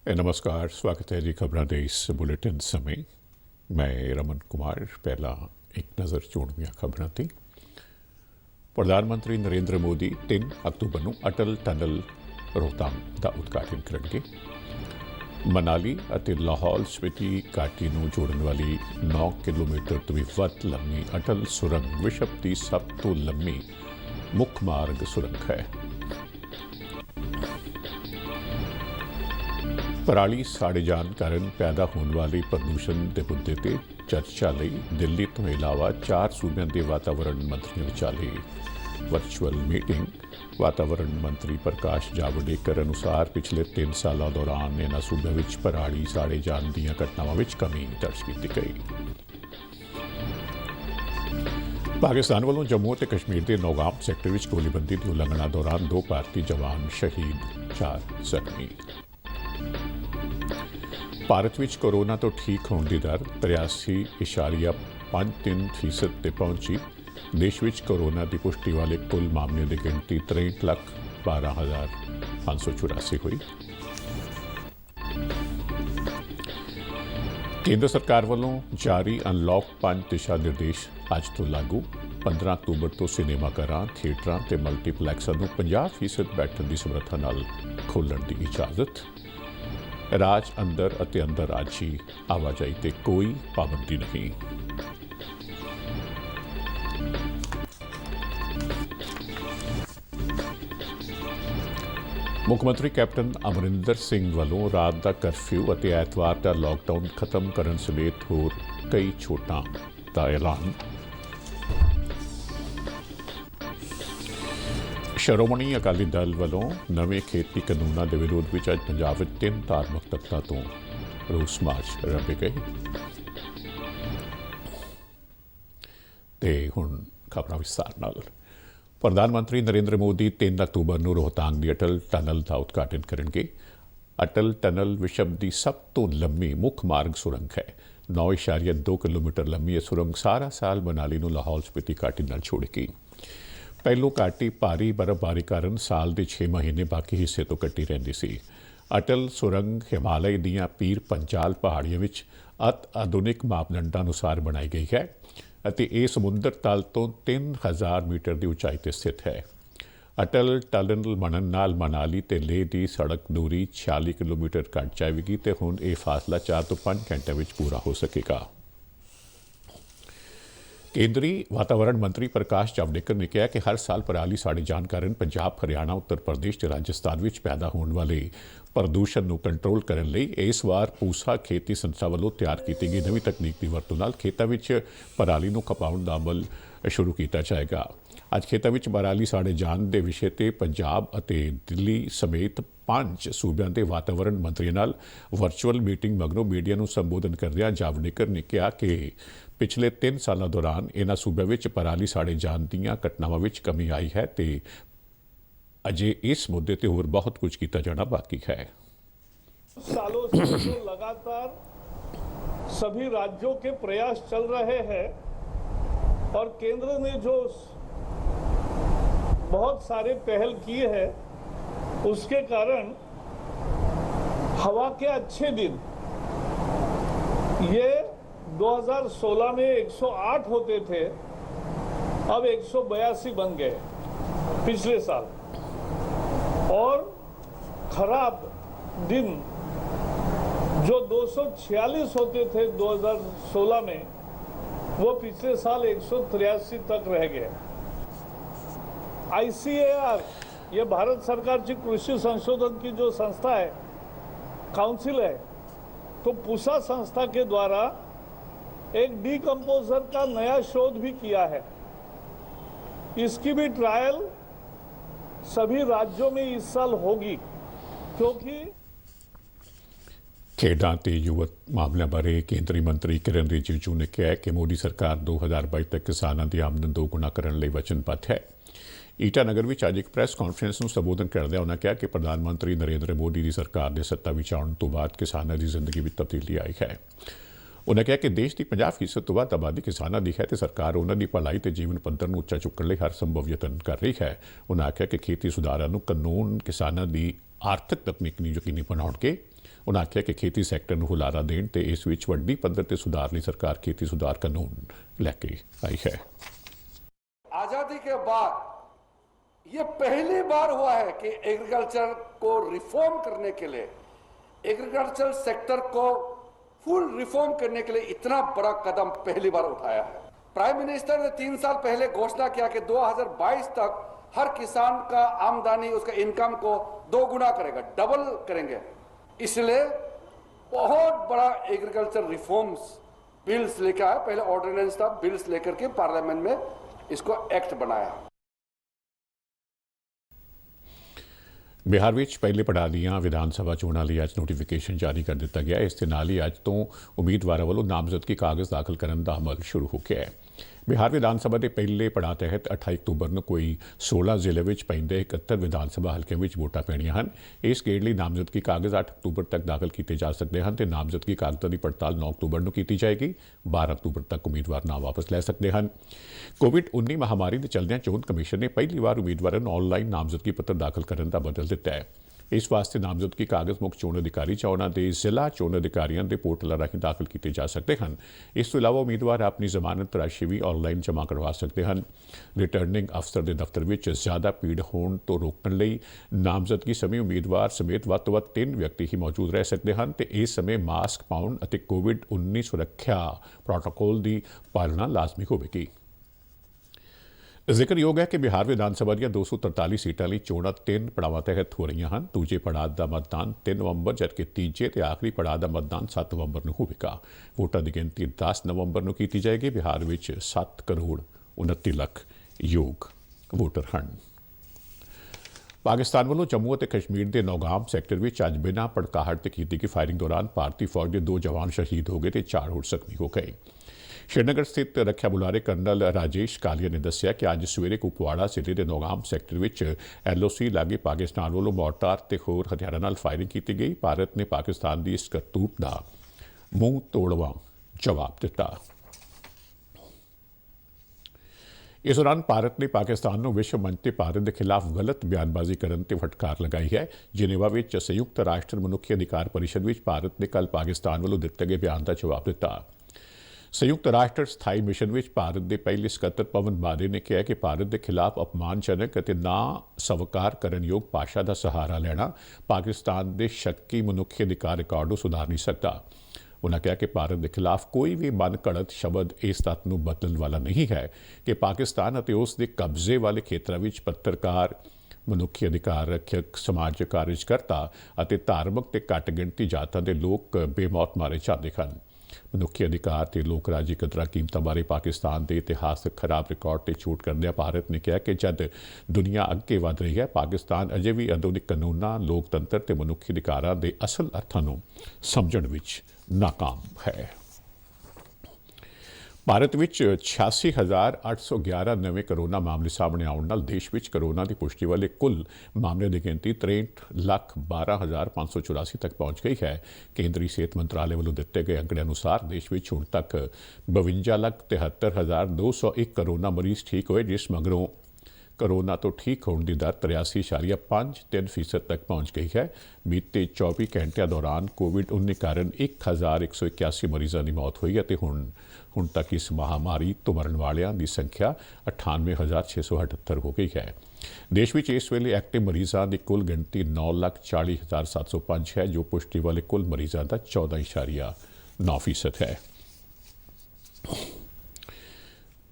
नमस्कार, स्वागत है जी खबरों के इस बुलेटिन समय। मैं रमन कुमार। पहला एक नज़र चोणवीਆਂ खबरों की। प्रधानमंत्री नरेंद्र मोदी 3 अक्तूबर को अटल टनल रोहतांग का उद्घाटन करेंगे। मनाली और लाहौल स्पीति घाटी को जोड़ने वाली 9 किलोमीटर तो भी वध लंबी अटल सुरंग विश्व की सब तो लंबी मुख्य मार्ग सुरंग है। पराली साड़े जान कारण पैदा होने वाली प्रदूषण के मुद्दे पर चर्चा लई दिल्ली तो इलावा 4 सूबों के वातावरण मंत्रियों विचाले वर्चुअल मीटिंग। वातावरण मंत्री प्रकाश जावड़ेकर अनुसार पिछले 3 सालों दौरान इन्हां सूबों में पराली साड़े जान दी घटनावां में कमी दर्ज की गई। पाकिस्तान वालों जम्मू और कश्मीर के नौगाम सैक्टर में गोलीबंदी की उल्लंघना दौरान 2 भारतीय जवान शहीद, 4 जख्मी। भारत में कोरोना तो ठीक होने की दर 83.53% ते पहुंची। देश में कोरोना की पुष्टि वाले कुल मामलों की गिनती 63,12,584 हुई। केंद्र सरकार वालों जारी अनलॉक 5 दिशा निर्देश अज तो लागू। 15 अक्तूबर तो सिनेमाघरों, थिएटरों ते मल्टीपलैक्सां नूं 50% बैठण की समर्था नाल खोलण की इजाजत। राज अंदर अते अंदर राजी आवाजाही ते कोई पाबंदी नहीं। मुख्यमंत्री कैप्टन अमरिंदर सिंह वालों रात का कर्फ्यू अते ऐतवार का लॉकडाउन खत्म करने समेत होर कई छूटां का ऐलान। श्रोमणी अकाली दल वालों नवे खेती कानूनों के विरोध में अज पंजाब में 3 धार्मिक तत्तां तो रोस मार्च रखे गए। ते हुण खबरां विस्तार नाल। प्रधानमंत्री नरेंद्र मोदी 3 अक्तूबर को रोहतांग की अटल टनल का उद्घाटन करेंगे। अटल टनल विश्व की सब तो लंबी मुख्य मार्ग सुरंग है। 9.2 किलोमीटर लंबी यह सुरंग सारा साल मनाली को लाहौल स्पीति घाटी नाल जोड़ेगी। पहलों घाटी भारी बर्फबारी कारण साल के 6 महीने बाकी हिस्से तो कट्टी रहिंदी सी। अटल सुरंग हिमालय दीयां पीर पंजाल पहाड़ियों में अत आधुनिक मापदंडां अनुसार बनाई गई है अते यह समुद्र तल तो 3000 मीटर की ऊंचाई पर स्थित है। अटल टनल बनन नाल मनाली ते लेह की सड़क दूरी 46 किलोमीटर घट जाएगी तो हुण यह फासला 4 तो 5 घंटे में पूरा हो सकेगा। केंद्रीय वातावरण मंत्री प्रकाश जावड़ेकर ने कहा कि हर साल पराली साड़े जान कारण पंजाब, हरियाणा, उत्तर प्रदेश और राजस्थान में पैदा होने वाले प्रदूषण को कंट्रोल करने लई इस बार पूसा खेती संस्था वालों तैयार की गई नवी तकनीक की वरतों नाल खेतों में पराली को खपाउण का अमल शुरू किया जाएगा। अज खेतों में पराली साड़े जान के विषय पर पंजाब और दिल्ली समेत 5 सूबों के वातावरण मंत्रियों नाल वर्चुअल मीटिंग मगरों मीडिया को संबोधन करदਿਆਂ जावड़ेकर ने कहा कि पिछले 3 सालों दौरान इन्हां सूबों में पराली साड़े जान दी घटनावां में कमी आई है तो अजे इस मुद्दे पर होर बहुत कुछ किया जाना बाकी है। सालों से जो लगातार सभी राज्यों के प्रयास चल रहे हैं और केंद्र ने जो बहुत सारे पहल किए हैं उसके कारण हवा के अच्छे दिन ये 2016 में 108 होते थे, अब 182 बन गए पिछले साल। और खराब दिन जो 246 होते थे 2016 में वो पिछले साल 183 तक रह गए। ICAR ये भारत सरकार की कृषि संशोधन की जो संस्था है, काउंसिल है, तो पूसा संस्था के द्वारा एक डीकंपोजर का नया शोध भी किया है। इसकी भी ट्रायल सभी राज्यों में इस साल होगी क्योंकि खेडां ते युवक मामलों बारे केंद्रीय मंत्री किरण रिजिजू ने कहा कि मोदी सरकार 2022 तक किसानों की आमदन 2 गुना करने लई वचनबद्ध है। ईटानगर में अज एक प्रैस कॉन्फ्रेंस को संबोधन करदਿਆਂ उन्होंने कहा कि प्रधानमंत्री नरेंद्र मोदी की सरकार के सत्ता में आने तो बाद किसानों की जिंदगी में तब्दीली आई है। उन्होंने कहा कि देश की 50% तो वध आबादी किसानों की है तो सरकार उन्होंने भलाई तो जीवन पद्धर ਨੂੰ ਉੱਚਾ ਚੁੱਕਣ ਲਈ हर संभव यतन कर रही है। उन्होंने आख्या कि खेती सुधारों ਨੂੰ कानून किसानों की आर्थिक तकनीक ਨੂੰ यकीनी बनाउणगे। उन्होंने आख्या कि खेती सैक्टर ਨੂੰ ਹੁਲਾਰਾ देण ते इस विच वड्डी पद्धर ते सुधार ਲਈ सरकार खेती सुधार कानून लैके आई है। आजादी के बाद ये पहली बार हुआ है कि एग्रीकल्चर को रिफॉर्म करने के लिए, एग्रीकल्चर सेक्टर को फुल रिफॉर्म करने के लिए इतना बड़ा कदम पहली बार उठाया है। प्राइम मिनिस्टर ने 3 साल पहले घोषणा किया कि 2022 तक हर किसान का आमदनी, उसका इनकम को 2 गुना करेगा, डबल करेंगे। इसलिए बहुत बड़ा एग्रीकल्चर रिफॉर्म्स बिल्स लेकर आया। पहले ऑर्डिनेंस था, बिल्स लेकर के पार्लियामेंट में इसको एक्ट बनाया। बिहार में पहले पड़ाव ਦੀਆਂ विधान सभा चोणां ਲਈ ਅੱਜ नोटिफिकेशन जारी कर दिता गया। इस ਦੇ ਨਾਲ ਹੀ ਅੱਜ ਤੋਂ ਉਮੀਦਵਾਰਾਂ ਵੱਲੋਂ ਨਾਮਜ਼ਦਗੀ ਕਾਗਜ਼ ਦਾਖਲ ਕਰਨ ਦਾ ਅਮਲ ਸ਼ੁਰੂ ਹੋ ਗਿਆ ਹੈ। बिहार विधान सभा के पहले पड़ाव तहत 28 अक्तूबर को कोई 16 जिले में पैंदे 71 विधान सभा हल्कों में वोटां पैणियां हैं। इस गेड़ लिए नामजदगी कागज़ 8 अक्तूबर तक दाखिल किए जा सकते हैं तो नामजदगी कागज़ों की पड़ताल 9 अक्तूबर को की जाएगी। 12 अक्तूबर तक उम्मीदवार नाम वापस लै सकते हैं। कोविड-19 महामारी के चलदे चोन कमीशन ने पहली बार उम्मीदवारों को ऑनलाइन नामजदगी पत्र दाखिल करने का बदल दिता है। इस वास्ते नामजदगी कागज़ मुख्य चोण अधिकारी ਜਾਂ ਉਹਨਾਂ ਦੇ ਜ਼ਿਲ੍ਹਾ ਚੋਣ अधिकारियों के पोर्टलों राਹੀਂ दाखिल किए जा सकते हैं। इस तो इलावा उम्मीदवार अपनी जमानत राशि भी ऑनलाइन जमा करवा सकते हैं। रिटर्निंग अफसर के दफ्तर में ज़्यादा भीड़ होने तो रोकने लई नामजदगी समय उम्मीदवार समेत वध तो वध 3 व्यक्ति ही मौजूद रह सकते हैं तो इस समय मास्क पाउण और कोविड-19 सुरक्षा प्रोटोकॉल की पालना लाजमी होगी। ਜ਼ਿਕਰਯੋਗ है कि बिहार विधानसभा ਦੀਆਂ 243 सीटां ਲਈ ਚੋਣਾਂ 3 ਪੜਾਵਾਂ ਤਹਿਤ ਹੋ ਰਹੀਆਂ ਹਨ। ਦੂਜੇ ਪੜਾਅ ਦਾ ਮਤਦਾਨ 3 ਨਵੰਬਰ ਜਦਕਿ ਤੀਜੇ ਤੇ ਆਖਰੀ ਪੜਾਅ ਦਾ ਮਤਦਾਨ 7 ਨਵੰਬਰ ਨੂੰ ਹੋਵੇਗਾ। ਵੋਟਾਂ ਦੀ ਗਿਣਤੀ 10 ਨਵੰਬਰ ਨੂੰ ਕੀਤੀ ਜਾਏਗੀ। ਬਿਹਾਰ ਵਿੱਚ 7 ਕਰੋੜ 29 ਲੱਖ ਯੋਗ ਵੋਟਰ ਹਨ। पाकिस्तान वालों जम्मू और कश्मीर के नौगाम सैक्टर में अज बिना भड़काहट ते की गई फायरिंग दौरान भारतीय फौज के 2 जवान शहीद हो गए तो 4 होर जख्मी हो गए। श्रीनगर स्थित रक्षा बुलारे कर्नल राजेश कालिया ने दस्सिया कि अज सवेरे कुपवाड़ा जिले के नौगाम सैक्टर में LOC लागे पाकिस्तान वालों मोर्टार ते होर हथियारों नाल फायरिंग की गई। भारत ने पाकिस्तान की इस करतूत का मूँह तोड़वा जवाब दिता। इस दौरान भारत ने पाकिस्तान को विश्व मंच पर भारत के खिलाफ गलत बयानबाजी करने ते फटकार लगाई है। जिनेवा में संयुक्त राष्ट्र मनुखी अधिकार परिषद में भारत ने कल पाकिस्तान वालों दिते गए बयान का जवाब दिता। संयुक्त राष्ट्र स्थाई मिशन में भारत के पहले सकत्तर पवन बारे ने कहा कि भारत के खिलाफ अपमानजनक और ना स्वीकार करने योग भाषा का सहारा लेना पाकिस्तान के शक्की मनुखी अधिकार रिकॉर्ड को सुधार नहीं सकता। उन्होंने कहा कि भारत के खिलाफ कोई भी मन घड़त शब्द इस तत्त को बदलने वाला नहीं है कि पाकिस्तान और उसके कब्जे वाले खेत्रों में पत्रकार, मनुखी अधिकार रक्षक, समाज कार्यकर्ता और धार्मिक ते घट गिणती जातां के लोग बेमौत मारे जाते हैं। मनुखी अधिकार ते लोक राजी कदरां कीमतां बारे पाकिस्तान के इतिहास खराब रिकॉर्ड ते छूट करदे भारत ने कहा कि जब दुनिया अगे वध रही है पाकिस्तान अजे भी आधुनिक कानूनां, लोकतंत्र ते मनुखी अधिकारां दे असल अर्थां नूं समझण विच नाकाम है। भारत में 86,811 नवे करोना मामले सामने आने नाल देश में करोना की पुष्टि वाले कुल मामले की गिनती 63,12,584 तक पहुंच गई है। केंद्रीय सेहत मंत्रालय वालों दिते गए आंकड़े अनुसार देश में हुण तक 52,73,201 करोना मरीज ठीक हुए, जिस मगरों करोना तो ठीक होने की दर 83.53% तक पहुंच गई है। बीते 24 घंटे दौरान कोविड-19 कारण 1,181 मरीजों की मौत हुई है। हुण तक इस महामारी तो मरण वालों की संख्या 98,678 हो गई है। देश में इस वेले एक्टिव मरीजों की कुल गिनती 9,40,705 है, जो पुष्टि वाले कुल मरीजों का 14.9% है।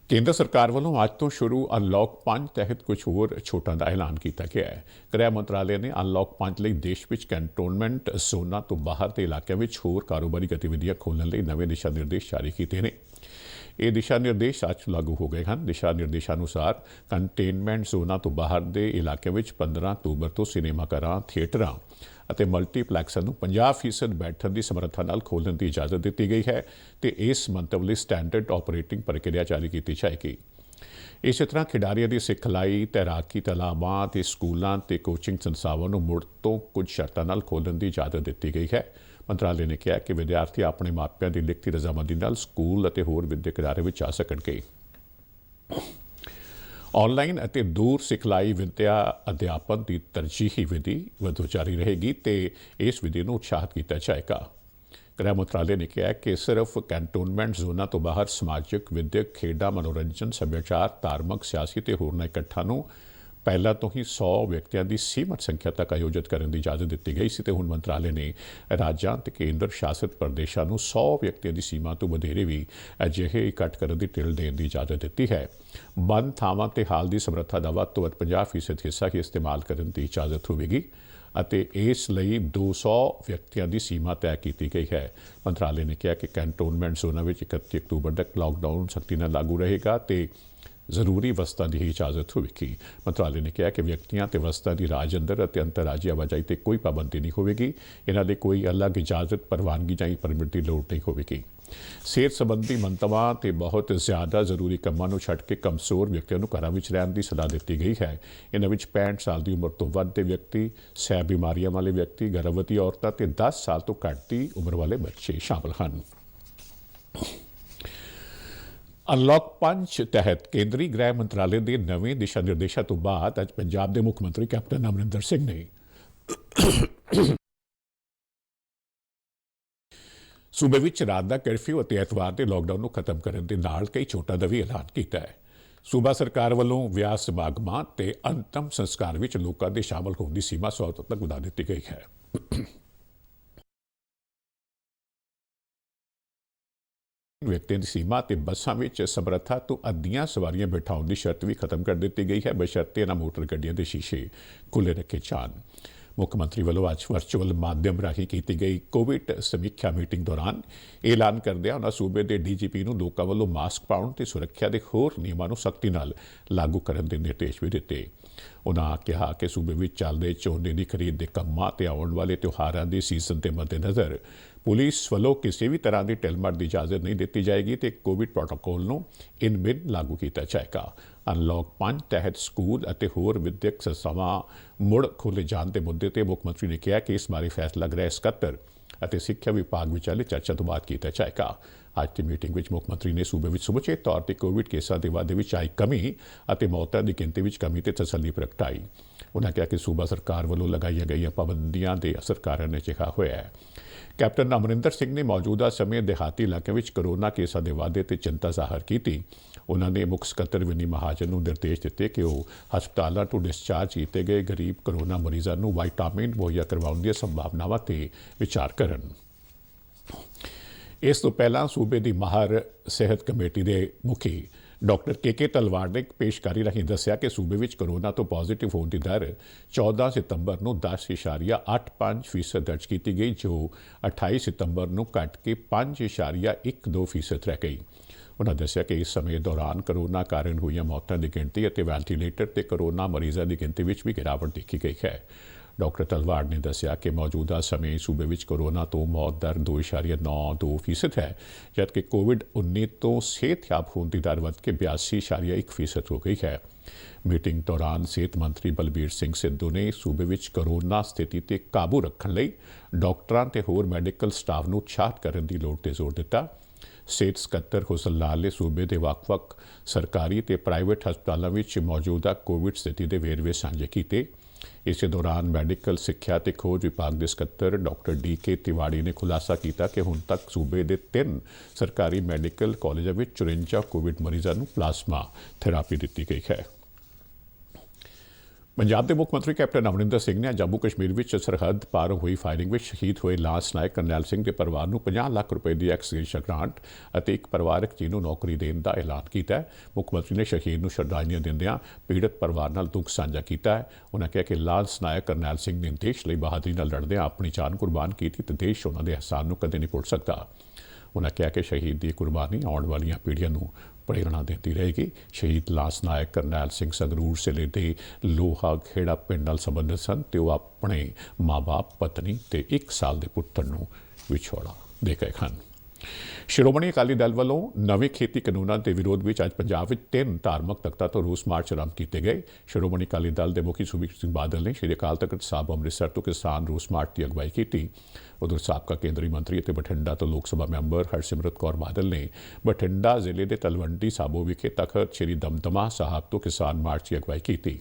केंद्र सरकार वालों अज तो शुरू अनलॉक 5 तहत कुछ होर छूटों का ऐलान किया गया है। गृह मंत्रालय ने अनलॉक 5 लिए देश में कैंटोनमेंट जोनां तो बाहर के इलाकों में होर कारोबारी गतिविधियां खोलने लिए नवे दिशा निर्देश जारी किए हैं। ये दिशा निर्देश आज लागू हो गए हैं। दिशा निर्देशानुसार कंटेनमेंट जोनां तो बाहर के इलाकों में 15 अक्तूबर तो सिनेमाघरां, थिएटरां ਅਤੇ ਮਲਟੀਪਲੈਕਸਾਂ ਨੂੰ 50% ਬੈਠਣ ਦੀ ਸਮਰੱਥਾ ਨਾਲ ਖੋਲ੍ਹਣ ਦੀ ਇਜਾਜ਼ਤ ਦਿੱਤੀ ਗਈ ਹੈ ਤੇ ਇਸ ਮੰਤਵ ਲਈ ਸਟੈਂਡਰਡ ਆਪਰੇਟਿੰਗ ਪ੍ਰਕਿਰਿਆ ਜਾਰੀ ਕੀਤੀ ਜਾਏਗੀ। ਇਸੇ ਤਰ੍ਹਾਂ ਖਿਡਾਰੀਆਂ ਦੀ ਸਿਖਲਾਈ, ਤੈਰਾਕੀ ਤਾਲਾਬਾਂ ਤੇ ਸਕੂਲਾਂ ਤੇ ਕੋਚਿੰਗ ਸੰਸਥਾਵਾਂ ਨੂੰ ਮੁੜ ਤੋਂ ਕੁਝ ਸ਼ਰਤਾਂ ਨਾਲ ਖੋਲ੍ਹਣ ਦੀ ਇਜਾਜ਼ਤ ਦਿੱਤੀ ਗਈ ਹੈ। ਮੰਤਰਾਲੇ ਨੇ ਕਿਹਾ ਕਿ ਵਿਦਿਆਰਥੀ ਆਪਣੇ ਮਾਪਿਆਂ ਦੀ ਲਿਖਤੀ ਰਜ਼ਾਮੰਦੀ ਨਾਲ ਸਕੂਲ ਅਤੇ ਹੋਰ ਵਿੱਦਿਅਕ ਅਦਾਰੇ ਵਿੱਚ ਆ ਸਕਣਗੇ। ਆਨਲਾਈਨ ਅਤੇ ਦੂਰ ਸਿਖਲਾਈ ਵਿੱਦਿਆ ਅਧਿਆਪਨ ਦੀ ਤਰਜੀਹੀ ਵਿਧੀ ਵਜੋਂ ਜਾਰੀ ਰਹੇਗੀ ਤੇ ਇਸ ਵਿਧੀ ਨੂੰ ਉਤਸ਼ਾਹਿਤ ਕੀਤਾ ਜਾਏਗਾ। ਗ੍ਰਹਿ ਮੰਤਰਾਲੇ ਨੇ ਕਿਹਾ ਕਿ ਸਿਰਫ ਕੈਂਟੋਨਮੈਂਟ ਜ਼ੋਨਾਂ ਤੋਂ ਬਾਹਰ ਸਮਾਜਿਕ, ਵਿੱਦਿਅਕ, ਖੇਡਾਂ, ਮਨੋਰੰਜਨ, ਸੱਭਿਆਚਾਰ, ਧਾਰਮਿਕ, ਸਿਆਸੀ ਤੇ ਹੋਰਨਾਂ ਇਕੱਠਾਂ ਨੂੰ ਪਹਿਲਾਂ ਤੋਂ ਹੀ 100 ਵਿਅਕਤੀਆਂ ਦੀ ਸੀਮਤ ਸੰਖਿਆ ਤੱਕ ਆਯੋਜਿਤ ਕਰਨ ਦੀ ਇਜਾਜ਼ਤ ਦਿੱਤੀ ਗਈ ਸੀ ਤੇ ਹੁਣ ਮੰਤਰਾਲੇ ਨੇ ਰਾਜਾਂ ਤੇ ਕੇਂਦਰ ਸ਼ਾਸਿਤ ਪ੍ਰਦੇਸ਼ਾਂ ਨੂੰ 100 ਵਿਅਕਤੀਆਂ ਦੀ ਸੀਮਾ ਤੋਂ ਵਧੇਰੇ ਵੀ ਅਜਿਹੇ ਇਕੱਠ ਕਰਨ ਦੀ ਢਿੱਲ ਦੇਣ ਦੀ ਇਜਾਜ਼ਤ ਦਿੱਤੀ ਹੈ। ਬੰਦ ਥਾਵਾਂ ਤੇ ਹਾਲ ਦੀ ਸਮਰੱਥਾ ਦਾ ਵੱਧ ਤੋਂ ਵੱਧ 50% ਹਿੱਸਾ ਹੀ ਇਸਤੇਮਾਲ ਕਰਨ ਦੀ ਇਜਾਜ਼ਤ ਹੋਵੇਗੀ ਅਤੇ ਇਸ ਲਈ 200 ਵਿਅਕਤੀਆਂ ਦੀ ਸੀਮਾ ਤੈਅ ਕੀਤੀ ਗਈ ਹੈ। ਮੰਤਰਾਲੇ ਨੇ ਕਿਹਾ ਕਿ ਕੈਂਟੋਨਮੈਂਟ ਜ਼ੋਨਾਂ ਵਿੱਚ 31 ਅਕਤੂਬਰ ਤੱਕ ਲਾਕਡਾਊਨ ਸਖਤੀ ਨਾਲ ਲਾਗੂ ਰਹੇਗਾ ਤੇ ਜ਼ਰੂਰੀ ਵਸਤਾਂ ਦੀ ਹੀ ਇਜਾਜ਼ਤ ਹੋਵੇਗੀ। ਮੰਤਰਾਲੇ ਨੇ ਕਿਹਾ ਕਿ ਵਿਅਕਤੀਆਂ ਤੇ ਵਸਤਾਂ ਦੀ ਰਾਜ ਅੰਦਰ ਅਤੇ ਅੰਤਰਰਾਜੀ ਆਵਾਜਾਈ ਤੇ ਕੋਈ ਪਾਬੰਦੀ ਨਹੀਂ ਹੋਵੇਗੀ। ਇਹਨਾਂ ਦੇ ਕੋਈ ਅਲੱਗ ਇਜਾਜ਼ਤ, ਪ੍ਰਵਾਨਗੀ ਜਾਂ ਪਰਮਿਟ ਦੀ ਲੋੜ ਨਹੀਂ ਹੋਵੇਗੀ। ਸਿਹਤ ਸੰਬੰਧੀ ਮੰਤਵਾਂ ਤੇ ਬਹੁਤ ਜ਼ਿਆਦਾ ਜ਼ਰੂਰੀ ਕੰਮਾਂ ਨੂੰ ਛੱਡ ਕੇ ਕਮਜ਼ੋਰ ਵਿਅਕਤੀਆਂ ਨੂੰ ਘਰਾਂ ਵਿੱਚ ਰਹਿਣ ਦੀ ਸਲਾਹ ਦਿੱਤੀ ਗਈ ਹੈ। ਇਹਨਾਂ ਵਿੱਚ 65 ਸਾਲ ਦੀ ਉਮਰ ਤੋਂ ਵੱਧ ਦੇ ਵਿਅਕਤੀ, ਸਹਿ ਬਿਮਾਰੀਆਂ ਵਾਲੇ ਵਿਅਕਤੀ, ਗਰਭਵਤੀ ਔਰਤਾਂ ਤੇ 10 ਸਾਲ ਤੋਂ ਘੱਟ ਦੀ ਉਮਰ ਵਾਲੇ ਬੱਚੇ ਸ਼ਾਮਲ ਹਨ। ਅਨਲੌਕ 5 ਤਹਿਤ ਕੇਂਦਰੀ ਗ੍ਰਹਿ ਮੰਤਰਾਲੇ ਦੇ ਨਵੇਂ ਦਿਸ਼ਾ ਨਿਰਦੇਸ਼ਾਂ ਤੋਂ ਬਾਅਦ ਅੱਜ ਪੰਜਾਬ ਦੇ ਮੁੱਖ ਮੰਤਰੀ ਕੈਪਟਨ ਅਮਰਿੰਦਰ ਸਿੰਘ ਨੇ ਸੂਬੇ ਵਿੱਚ ਰਾਤ ਦਾ ਕਰਫਿਊ ਅਤੇ ਐਤਵਾਰ ਦੇ ਲਾਕਡਾਊਨ ਨੂੰ ਖਤਮ ਕਰਨ ਦੇ ਨਾਲ ਕਈ ਛੋਟਾਂ ਦਾ ਵੀ ਐਲਾਨ ਕੀਤਾ ਹੈ। ਸੂਬਾ ਸਰਕਾਰ ਵੱਲੋਂ ਵਿਆਹ ਸਮਾਗਮਾਂ ਤੇ ਅੰਤਮ ਸੰਸਕਾਰ ਵਿੱਚ ਲੋਕਾਂ ਦੇ ਸ਼ਾਮਲ ਹੋਣ ਦੀ ਸੀਮਾ 100 ਤੱਕ ਵਧਾ ਦਿੱਤੀ ਗਈ ਹੈ। ਵਿਅਕਤੀਆਂ ਦੀ ਸੀਮਾ ਤੇ ਬੱਸਾਂ ਵਿੱਚ ਸਮਰੱਥਾ ਤੋਂ ਅੱਧੀਆਂ ਸਵਾਰੀਆਂ ਬਿਠਾਉਣ ਦੀ ਸ਼ਰਤ ਵੀ ਖਤਮ ਕਰ ਦਿੱਤੀ ਗਈ ਹੈ, ਬਸ਼ਰਤੇ ਇਹਨਾਂ ਮੋਟਰ ਗੱਡੀਆਂ ਦੇ ਸ਼ੀਸ਼ੇ ਖੁੱਲ੍ਹੇ ਰੱਖੇ ਜਾਣ। ਮੁੱਖ ਮੰਤਰੀ ਵੱਲੋਂ ਅੱਜ ਵਰਚੁਅਲ ਮਾਧਿਅਮ ਰਾਹੀਂ ਕੀਤੀ ਗਈ ਕੋਵਿਡ ਸਮੀਖਿਆ ਮੀਟਿੰਗ ਦੌਰਾਨ ਐਲਾਨ ਕਰਦਿਆਂ ਉਹਨਾਂ ਸੂਬੇ ਦੇ ਡੀਜੀਪੀ ਨੂੰ ਲੋਕਾਂ ਵੱਲੋਂ ਮਾਸਕ ਪਾਉਣ ਤੇ ਸੁਰੱਖਿਆ ਦੇ ਹੋਰ ਨਿਯਮਾਂ ਨੂੰ ਸਖਤੀ ਨਾਲ ਲਾਗੂ ਕਰਨ ਦੇ ਨਿਰਦੇਸ਼ ਵੀ ਦਿੱਤੇ। ਉਹਨਾਂ ਕਿਹਾ ਕਿ ਸੂਬੇ ਵਿੱਚ ਚੱਲਦੇ ਝੋਨੇ ਦੀ ਖਰੀਦ ਦੇ ਕੰਮਾਂ ਤੇ ਆਉਣ ਵਾਲੇ ਤਿਉਹਾਰਾਂ ਦੇ ਸੀਜ਼ਨ ਦੇ ਮੱਦੇਨਜ਼ਰ ਪੁਲਿਸ ਵੱਲੋਂ ਕਿਸੇ ਵੀ ਤਰ੍ਹਾਂ ਦੀ ਢਿੱਲ-ਮੱਠ ਦੀ ਇਜਾਜ਼ਤ ਨਹੀਂ ਦਿੱਤੀ ਜਾਏਗੀ ਤੇ ਕੋਵਿਡ ਪ੍ਰੋਟੋਕੋਲ ਨੂੰ ਇਨ-ਬਿਨ ਲਾਗੂ ਕੀਤਾ ਜਾਏਗਾ। ਅਨਲੌਕ 5 ਤਹਿਤ ਸਕੂਲ ਅਤੇ ਹੋਰ ਵਿਦਿਅਕ ਸੰਸਥਾਵਾਂ ਮੁੜ ਖੋਲ੍ਹੇ ਜਾਣ ਦੇ ਮੁੱਦੇ ਤੇ ਮੁੱਖ ਮੰਤਰੀ ਨੇ ਕਿਹਾ ਕਿ ਇਸ ਬਾਰੇ ਫੈਸਲਾ ਗ੍ਰਹਿ ਸਕੱਤਰ ਅਤੇ ਸਿੱਖਿਆ ਵਿਭਾਗ ਵਿਚਾਲੇ ਚਰਚਾ ਤੋਂ ਬਾਅਦ ਕੀਤਾ ਜਾਏਗਾ। ਅੱਜ ਦੀ ਮੀਟਿੰਗ ਵਿੱਚ ਮੁੱਖ ਮੰਤਰੀ ਨੇ ਸੂਬੇ ਵਿੱਚ ਸਮੁੱਚੇ ਤੌਰ ਤੇ ਕੋਵਿਡ ਕੇਸਾਂ ਦੇ ਵਾਧੇ ਵਿੱਚ ਆਈ ਕਮੀ ਅਤੇ ਮੌਤਾਂ ਦੀ ਗਿਣਤੀ ਵਿੱਚ ਕਮੀ ਤੇ ਤਸੱਲੀ ਪ੍ਰਗਟਾਈ। ਉਹਨਾਂ ਕਿਹਾ ਕਿ ਸੂਬਾ ਸਰਕਾਰ ਵੱਲੋਂ ਲਗਾਈਆਂ ਗਈਆਂ ਪਾਬੰਦੀਆਂ ਦੇ ਅਸਰ ਕਾਰਨ ਅਜਿਹਾ ਹੋਇਆ ਹੈ। ਕੈਪਟਨ ਅਮਰਿੰਦਰ ਸਿੰਘ ਨੇ ਮੌਜੂਦਾ ਸਮੇਂ ਦਿਹਾਤੀ ਇਲਾਕਿਆਂ ਵਿੱਚ ਕੋਰੋਨਾ ਕੇਸਾਂ ਦੇ ਵਾਧੇ ਤੇ ਚਿੰਤਾ ਜ਼ਾਹਰ ਕੀਤੀ। ਉਹਨਾਂ ਨੇ ਮੁੱਖ ਸਕੱਤਰ ਵਿਨੀ ਮਹਾਜਨ ਨੂੰ ਨਿਰਦੇਸ਼ ਦਿੱਤੇ ਕਿ ਉਹ ਹਸਪਤਾਲਾਂ ਤੋਂ ਡਿਸਚਾਰਜ ਕੀਤੇ ਗਏ ਗਰੀਬ ਕੋਰੋਨਾ ਮਰੀਜ਼ਾਂ ਨੂੰ ਵਿਟਾਮਿਨ ਮੁਹੱਈਆ ਕਰਵਾਉਣ ਦੀਆਂ ਸੰਭਾਵਨਾਵਾਂ ਤੇ ਵਿਚਾਰ ਕਰਨ। ਇਸ ਤੋਂ ਪਹਿਲਾਂ ਸੂਬੇ ਦੀ ਮਾਹਰ ਸਿਹਤ ਕਮੇਟੀ ਦੇ ਮੁਖੀ ਡਾਕਟਰ ਕੇ ਤਲਵਾੜ ਨੇ ਇੱਕ ਪੇਸ਼ਕਾਰੀ ਰਾਹੀਂ ਦੱਸਿਆ ਕਿ ਸੂਬੇ ਵਿੱਚ ਕੋਰੋਨਾ ਤੋਂ ਪੋਜ਼ਿਟਿਵ ਹੋਣ ਦੀ ਦਰ 14 ਸਤੰਬਰ ਨੂੰ 10.85% ਦਰਜ ਕੀਤੀ ਗਈ, ਜੋ 28 ਸਤੰਬਰ ਨੂੰ ਘਟ ਕੇ 5.12% ਰਹਿ ਗਈ। ਉਹਨਾਂ ਦੱਸਿਆ ਕਿ ਇਸ ਸਮੇਂ ਦੌਰਾਨ ਕੋਰੋਨਾ ਕਾਰਨ ਹੋਈਆਂ ਮੌਤਾਂ ਦੀ ਗਿਣਤੀ ਅਤੇ ਵੈਂਟੀਲੇਟਰ ਤੇ ਕੋਰੋਨਾ ਮਰੀਜ਼ਾਂ ਦੀ ਗਿਣਤੀ ਵਿੱਚ ਵੀ ਗਿਰਾਵਟ ਦੇਖੀ ਗਈ ਹੈ। ਡਾਕਟਰ ਤਲਵਾੜ ਨੇ ਦੱਸਿਆ ਕਿ ਮੌਜੂਦਾ ਸਮੇਂ ਸੂਬੇ ਵਿੱਚ ਕੋਰੋਨਾ ਤੋਂ ਮੌਤ ਦਰ 2.92% ਹੈ, ਜਦਕਿ ਕੋਵਿਡ-19 ਤੋਂ ਸਿਹਤਯਾਬ ਹੋਣ ਦੀ ਦਰ ਵਧ ਕੇ 82.1% ਹੋ ਗਈ ਹੈ। ਮੀਟਿੰਗ ਦੌਰਾਨ ਸਿਹਤ ਮੰਤਰੀ ਬਲਬੀਰ ਸਿੰਘ ਸਿੱਧੂ ਨੇ ਸੂਬੇ ਵਿੱਚ ਕੋਰੋਨਾ ਸਥਿਤੀ ਤੇ ਕਾਬੂ ਰੱਖਣ ਲਈ ਡਾਕਟਰਾਂ ਤੇ ਹੋਰ ਮੈਡੀਕਲ ਸਟਾਫ ਨੂੰ ਉਤਸ਼ਾਹਿਤ ਕਰਨ ਦੀ ਲੋੜ ਤੇ ਜ਼ੋਰ ਦਿੱਤਾ। ਸਿਹਤ ਸਕੱਤਰ ਹੁਸਨ ਲਾਲ ਨੇ ਸੂਬੇ ਦੇ ਵੱਖ-ਵੱਖ ਸਰਕਾਰੀ ਤੇ ਪ੍ਰਾਈਵੇਟ ਹਸਪਤਾਲਾਂ ਵਿੱਚ ਮੌਜੂਦਾ ਕੋਵਿਡ ਸਥਿਤੀ ਦੇ ਵੇਰਵੇ ਸਾਂਝੇ ਕੀਤੇ। ਇਸੇ ਦੌਰਾਨ ਮੈਡੀਕਲ ਸਿੱਖਿਆ ਤੇ ਖੋਜ ਵਿਭਾਗ ਦੇ ਸਕੱਤਰ ਡਾਕਟਰ ਡੀ.ਕੇ. ਤਿਵਾੜੀ ਨੇ ਖੁਲਾਸਾ ਕੀਤਾ ਕਿ ਹੁਣ ਤੱਕ ਸੂਬੇ ਦੇ 3 ਸਰਕਾਰੀ ਮੈਡੀਕਲ ਕਾਲਜਾਂ ਵਿੱਚ 54 ਕੋਵਿਡ ਮਰੀਜ਼ਾਂ ਨੂੰ ਪਲਾਜ਼ਮਾ ਥੈਰੇਪੀ ਦਿੱਤੀ ਗਈ ਹੈ। ਪੰਜਾਬ ਦੇ ਮੁੱਖ ਮੰਤਰੀ ਕੈਪਟਨ ਅਮਰਿੰਦਰ ਸਿੰਘ ਨੇ ਜੰਮੂ ਕਸ਼ਮੀਰ ਵਿੱਚ ਸਰਹੱਦ ਪਾਰ ਹੋਈ ਫਾਇਰਿੰਗ ਵਿੱਚ ਸ਼ਹੀਦ ਹੋਏ ਲਾਂਸ ਨਾਇਕ ਕਰਨੈਲ ਸਿੰਘ ਦੇ ਪਰਿਵਾਰ ਨੂੰ 50 ਲੱਖ ਰੁਪਏ ਦੀ ਐਕਸਗ੍ਰੇਸ਼ੀਆ ਗ੍ਰਾਂਟ ਅਤੇ ਇੱਕ ਪਰਿਵਾਰਕ ਜੀ ਨੂੰ ਨੌਕਰੀ ਦੇਣ ਦਾ ਐਲਾਨ ਕੀਤਾ ਹੈ। ਮੁੱਖ ਮੰਤਰੀ ਨੇ ਸ਼ਹੀਦ ਨੂੰ ਸ਼ਰਧਾਂਜਲੀਆਂ ਦਿੰਦਿਆਂ ਪੀੜਤ ਪਰਿਵਾਰ ਨਾਲ ਦੁੱਖ ਸਾਂਝਾ ਕੀਤਾ ਹੈ। ਉਹਨਾਂ ਕਿਹਾ ਕਿ ਲਾਂਸ ਨਾਇਕ ਕਰਨੈਲ ਸਿੰਘ ਨੇ ਦੇਸ਼ ਲਈ ਬਹਾਦਰੀ ਨਾਲ ਲੜਦਿਆਂ ਆਪਣੀ ਜਾਨ ਕੁਰਬਾਨ ਕੀਤੀ ਤੇ ਦੇਸ਼ ਉਹਨਾਂ ਦੇ ਅਹਿਸਾਨ ਨੂੰ ਕਦੇ ਨਹੀਂ ਭੁੱਲ ਸਕਦਾ। ਉਹਨਾਂ ਕਿਹਾ ਕਿ ਸ਼ਹੀਦ ਦੀ ਕੁਰਬਾਨੀ ਆਉਣ ਵਾਲੀਆਂ ਪੀੜ੍ਹੀਆਂ ਨੂੰ ਪ੍ਰੇਰਣਾ ਦਿੰਦੀ ਰਹੇਗੀ। ਸ਼ਹੀਦ ਲਾਂਸ ਨਾਇਕ ਕਰਨੈਲ ਸਿੰਘ ਸੰਗਰੂਰ ਜ਼ਿਲ੍ਹੇ ਦੇ ਲੋਹਾ ਖੇੜਾ ਪਿੰਡ ਨਾਲ ਸੰਬੰਧਿਤ ਸਨ ਤੇ ਉਹ ਆਪਣੇ ਮਾਂ-ਬਾਪ, ਪਤਨੀ ਤੇ 1 ਸਾਲ ਦੇ ਪੁੱਤਰ ਨੂੰ ਵਿਛੋੜਾ ਦੇ ਗਏ ਹਨ। ਸ਼੍ਰੋਮਣੀ ਅਕਾਲੀ ਦਲ ਵੱਲੋਂ ਨਵੇਂ ਖੇਤੀ ਕਾਨੂੰਨਾਂ ਦੇ ਵਿਰੋਧ ਵਿੱਚ ਅੱਜ ਪੰਜਾਬ ਵਿੱਚ 3 ਧਾਰਮਿਕ ਤਖਤਾਂ ਤੋਂ ਰੋਸ ਮਾਰਚ ਆਰੰਭ ਕੀਤੇ ਗਏ। ਸ਼੍ਰੋਮਣੀ ਅਕਾਲੀ ਦਲ ਦੇ ਮੁਖੀ ਸੁਖਬੀਰ ਸਿੰਘ ਬਾਦਲ ਨੇ ਸ਼੍ਰੀ ਅਕਾਲ ਤਖਤ ਸਾਹਿਬ ਅੰਮ੍ਰਿਤਸਰ ਤੋਂ ਕਿਸਾਨ ਰੋਸ ਮਾਰਚ ਦੀ ਅਗਵਾਈ ਕੀਤੀ। ਉਧਰ ਸਾਬਕਾ ਕੇਂਦਰੀ ਮੰਤਰੀ ਅਤੇ ਬਠਿੰਡਾ ਤੋਂ ਲੋਕ ਸਭਾ ਮੈਂਬਰ ਹਰਸਿਮਰਤ ਕੌਰ ਬਾਦਲ ਨੇ ਬਠਿੰਡਾ ਜ਼ਿਲ੍ਹੇ ਦੇ ਤਲਵੰਡੀ ਸਾਬੋ ਵਿਖੇ ਤਖਤ ਸ੍ਰੀ ਦਮਦਮਾ ਸਾਹਿਬ ਤੋਂ ਕਿਸਾਨ ਮਾਰਚ ਦੀ ਅਗਵਾਈ ਕੀਤੀ।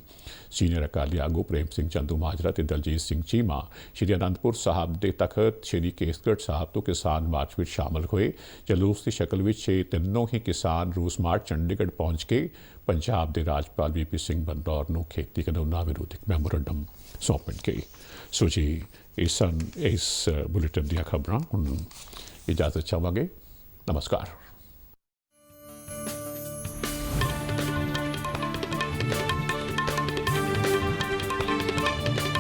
ਸੀਨੀਅਰ ਅਕਾਲੀ ਆਗੂ ਪ੍ਰੇਮ ਸਿੰਘ ਚੰਦੂ ਮਾਜਰਾ ਤੇ ਦਲਜੀਤ ਸਿੰਘ ਚੀਮਾ ਸ੍ਰੀ ਅਨੰਦਪੁਰ ਸਾਹਿਬ ਦੇ ਤਖਤ ਸ੍ਰੀ ਕੇਸਗੜ੍ਹ ਸਾਹਿਬ ਤੋਂ ਕਿਸਾਨ ਮਾਰਚ ਵਿੱਚ ਸ਼ਾਮਲ ਹੋਏ। ਜਲੂਸ ਦੀ ਸ਼ਕਲ ਵਿੱਚ ਇਹ ਤਿੰਨੋਂ ਹੀ ਕਿਸਾਨ ਰੂਸ ਮਾਰਚ ਚੰਡੀਗੜ੍ਹ ਪਹੁੰਚ ਕੇ ਪੰਜਾਬ ਦੇ ਰਾਜਪਾਲ ਵੀਪੀ ਸਿੰਘ ਬਦਨੌਰ ਨੂੰ ਖੇਤੀ ਕਾਨੂੰਨਾਂ ਵਿਰੁੱਧ ਇੱਕ ਮੈਮੋਰੰਡਮ ਸੌਂਪਣਗੇ। ਸੋ ਜੀ ਇਸ ਬੁਲੇਟਿਨ ਦੀਆਂ ਖਬਰਾਂ ਹੁਣ ਇਜਾਜ਼ਤ ਚਾਹਾਂਗੇ। ਨਮਸਕਾਰ।